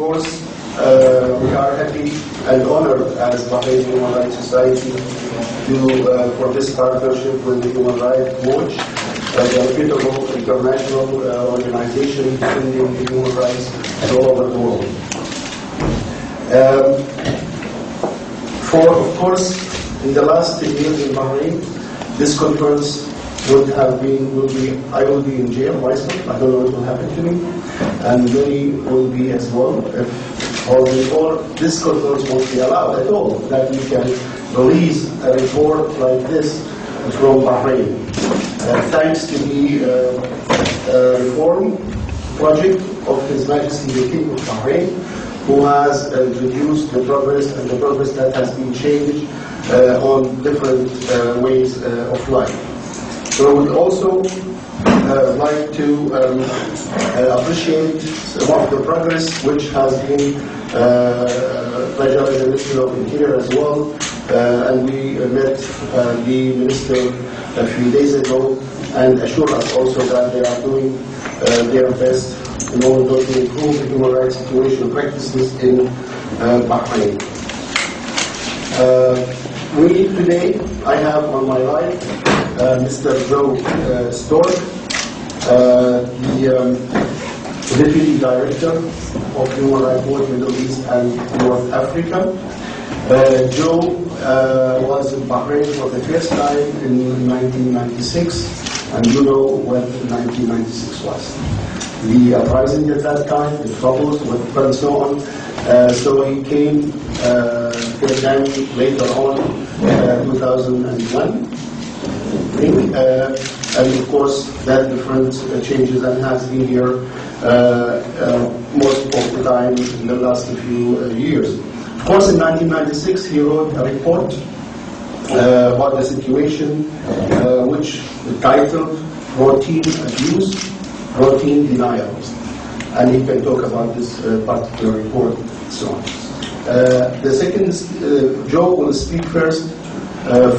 course, we are happy and honored as Bahrain Human Rights Society for this partnership with the Human Rights Watch, a reputable international organization defending human rights all over the world. Of course, in the last 10 years in Bahrain, this conference I will be in jail myself. I don't know what will happen to me, and many will be as well. Or this conference won't be allowed at all, that we can release a report like this from Bahrain. Thanks to the reform project of His Majesty the King of Bahrain, who has introduced the progress that has been changed on different ways of life. So I would also like to appreciate some of the progress which has been pleasure as the Minister of Interior as well, and we met the Minister a few days ago and assured us also that they are doing their best in order to improve the human rights situation practices in Bahrain. Today, I have on my right Mr. Joe Stork, the Deputy Director of Human Rights Watch Middle East and North Africa. Joe was in Bahrain for the first time in 1996, and you know what 1996 was. The uprising at that time, the troubles, and so on. So he came again later on, 2001. And of course, that different changes and has been here most of the time in the last few years. Of course, in 1996, he wrote a report about the situation, which titled "Routine Abuse, Routine Denial," and he can talk about this particular report and so on. The second, Joe will speak first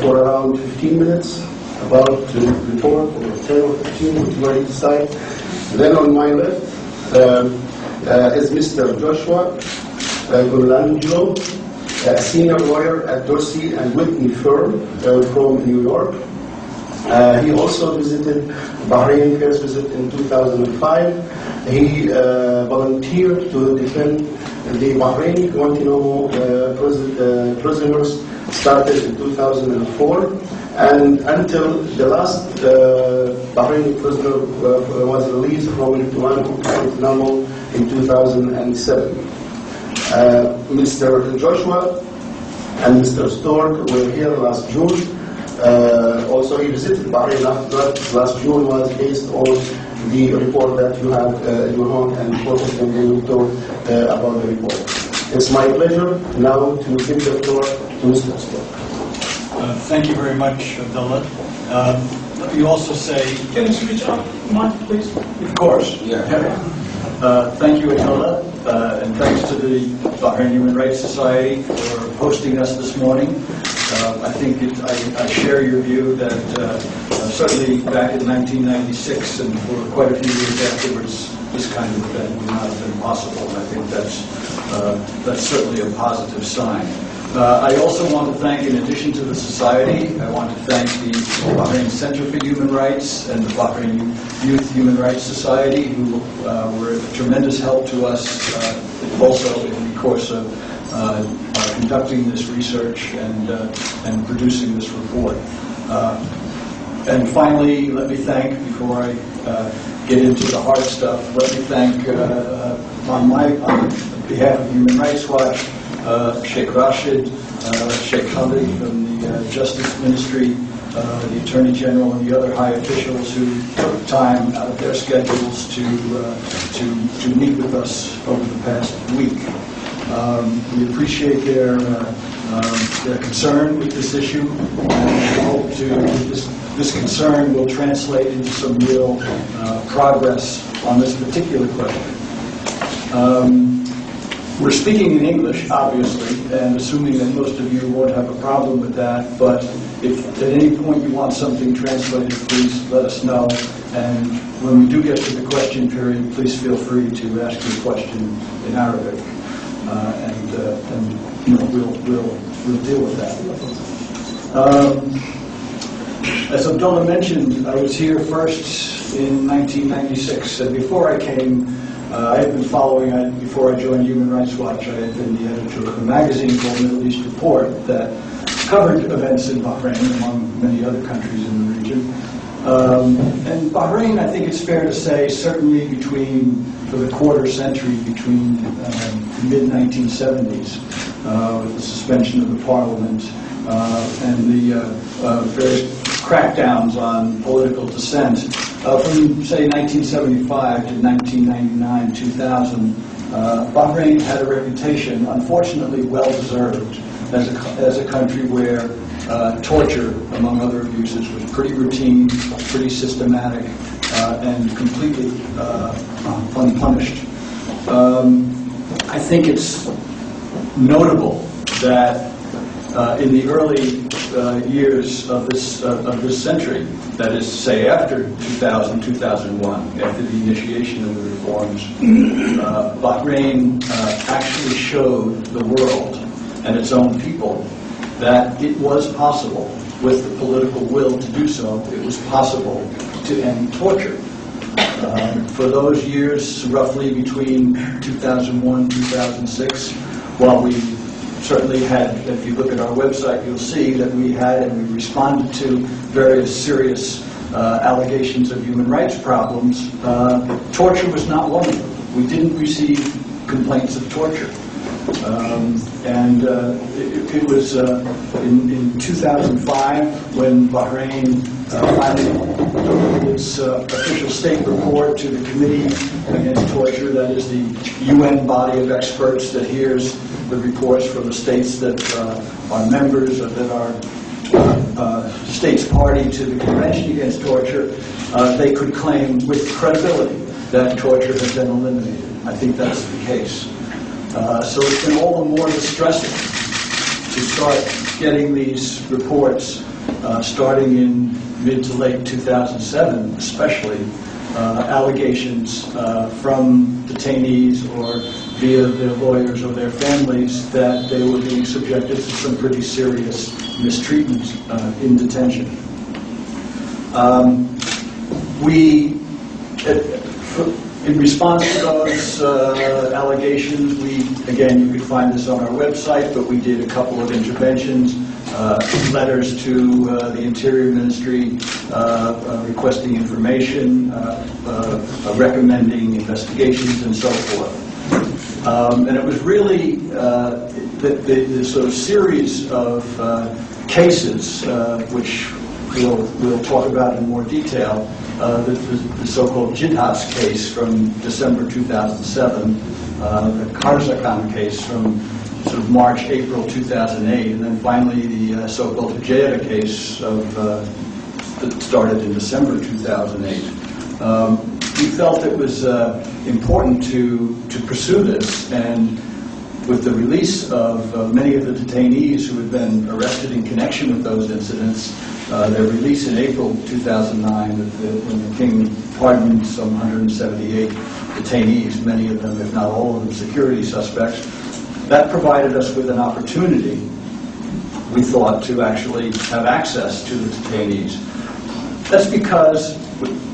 for around 15 minutes about the report, or 10 or 15, which you already decide. Then on my left is Mr. Joshua Gulangelo, a senior lawyer at Dorsey and Whitney firm from New York. He also visited Bahrain, first visit in 2005. He volunteered to defend the Bahraini Guantanamo prisoners, started in 2004, and until the last Bahraini prisoner was released from Guantanamo in 2007. Mr. Joshua and Mr. Stork were here last June. Also, he visited Bahrain last June, was based on the report that you have in your home, and both of them will talk about the report. It's my pleasure now to give the floor to Mr. Stork. Thank you very much, Abdullah. You also say... Can you switch on mic, please? Of course. Yeah. Thank you, Abdullah, and thanks to the Bahrain Human Rights Society for hosting us this morning. I think I share your view that certainly back in 1996 and for quite a few years afterwards, this kind of event would not have been possible. And I think that's certainly a positive sign. I also want to thank, in addition to the Society, I want to thank the Bahrain Center for Human Rights and the Bahrain Youth Human Rights Society, who were a tremendous help to us also in the course of conducting this research and producing this report. And finally, let me thank, before I get into the hard stuff, let me thank on behalf of Human Rights Watch, Sheikh Rashid, Sheikh Khalid from the Justice Ministry, the Attorney General, and the other high officials who took time out of their schedules to meet with us over the past week. We appreciate their concern with this issue, and hope this concern will translate into some real progress on this particular question. We're speaking in English, obviously, and assuming that most of you won't have a problem with that, but if at any point you want something translated, please let us know, and when we do get to the question period, please feel free to ask your question in Arabic, and you know, we'll deal with that. As Abdullah mentioned, I was here first in 1996, and before I came, I had been following, before I joined Human Rights Watch, I had been the editor of a magazine called Middle East Report that covered events in Bahrain, among many other countries in the region. And Bahrain, I think it's fair to say, certainly for the quarter century between the mid-1970s, with the suspension of the parliament and the various crackdowns on political dissent, from, say, 1975 to 1999, 2000, Bahrain had a reputation, unfortunately well-deserved, as a country where torture, among other abuses, was pretty routine, pretty systematic, and completely unpunished. I think it's notable that in the early years of this century, that is, say, after 2000, 2001, after the initiation of the reforms, Bahrain actually showed the world and its own people that it was possible, with the political will to do so, it was possible to end torture. For those years, roughly between 2001 2006, while we certainly had, if you look at our website, you'll see that we had and we responded to various serious allegations of human rights problems. Torture was not one of them. We didn't receive complaints of torture. It was in 2005 when Bahrain finally delivered its official state report to the Committee Against Torture, that is the UN body of experts that hears the reports from the states that are members or that are states party to the Convention Against Torture. They could claim with credibility that torture has been eliminated. I think that's the case. So it's been all the more distressing to start getting these reports, starting in mid to late 2007, especially, allegations from detainees or via their lawyers or their families that they were being subjected to some pretty serious mistreatment in detention. In response to those allegations, again, you can find this on our website, but we did a couple of interventions, letters to the Interior Ministry requesting information, recommending investigations, and so forth. And it was really the sort of series of cases, which we'll talk about in more detail, the so-called Jidhas case from December 2007, the Karzakan case from sort of March, April 2008, and then finally the so-called Hujayra case that started in December 2008. We felt it was important to pursue this, and with the release of many of the detainees who had been arrested in connection with those incidents, their release in April 2009, when the King pardoned some 178 detainees, many of them, if not all of them, security suspects, that provided us with an opportunity, we thought, to actually have access to the detainees. That's because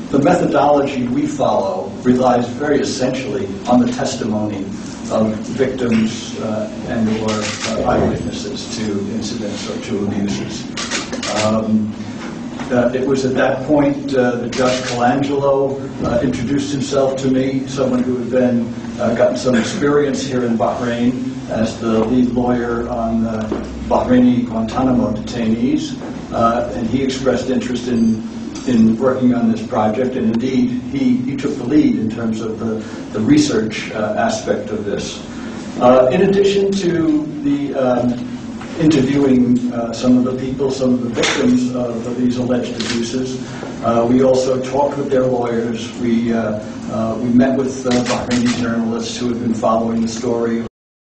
the methodology we follow relies very essentially on the testimony of victims and/or eyewitnesses to incidents or to abuses. It was at that point that Josh Colangelo introduced himself to me, someone who had been gotten some experience here in Bahrain as the lead lawyer on Bahraini Guantanamo detainees, and he expressed interest in working on this project, and indeed he took the lead in terms of the research aspect of this. In addition to the interviewing some of the people, some of the victims of these alleged abuses, we also talked with their lawyers. We met with Bahraini journalists who had been following the story